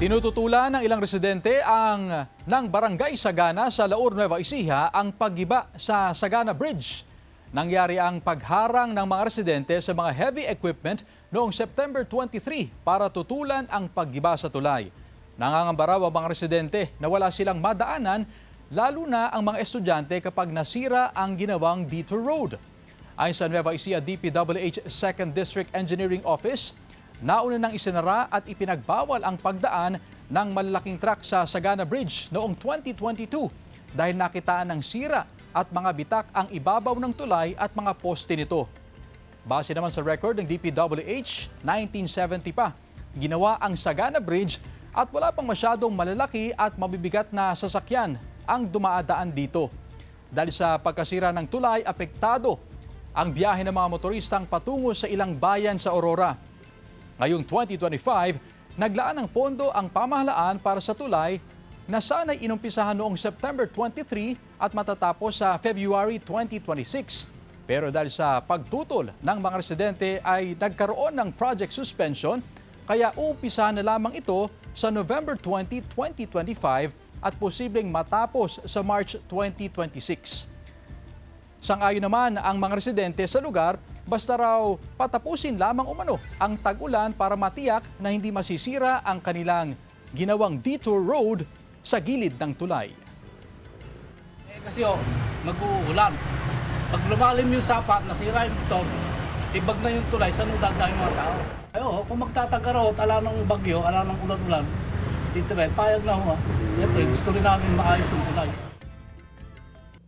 Tinututulan ng ilang residente ng Barangay Sagana sa Laur, Nueva Ecija ang paggiba sa Sagana Bridge. Nangyari ang pagharang ng mga residente sa mga heavy equipment noong September 23 para tutulan ang paggiba sa tulay. Nangangamba raw ang mga residente na wala silang madaanan, lalo na ang mga estudyante kapag nasira ang ginawang detour road. Ayon sa Nueva Ecija DPWH 2nd District Engineering Office, nauna nang isinara at ipinagbawal ang pagdaan ng malalaking truck sa Sagana Bridge noong 2022 dahil nakitaan ng sira at mga bitak ang ibabaw ng tulay at mga poste nito. Base naman sa record ng DPWH, 1970 pa ginawa ang Sagana Bridge at wala pang masyadong malalaki at mabibigat na sasakyan ang dumaadaan dito. Dahil sa pagkasira ng tulay, apektado ang biyahe ng mga motoristang patungo sa ilang bayan sa Aurora. Ngayong 2025, naglaan ng pondo ang pamahalaan para sa tulay na sana'y inumpisahan noong September 23 at matatapos sa February 2026. Pero dahil sa pagtutol ng mga residente ay nagkaroon ng project suspension, kaya uumpisahan na lamang ito sa November 20, 2025 at posibleng matapos sa March 2026. Sang-ayon naman ang mga residente sa lugar, basta raw patapusin lamang umano ang tag-ulan para matiyak na hindi masisira ang kanilang ginawang detour road sa gilid ng tulay. Kasi mag-uulan. Pag lumalim yung sapat, nasira yung ito, tibag na yung tulay, saan dadaan yung mga tao? Kung magtatagarot, ala ng bagyo, ala ng ulan-ulan, titirin, payag na ho. Siyempre, gusto rin namin maayos yung tulay.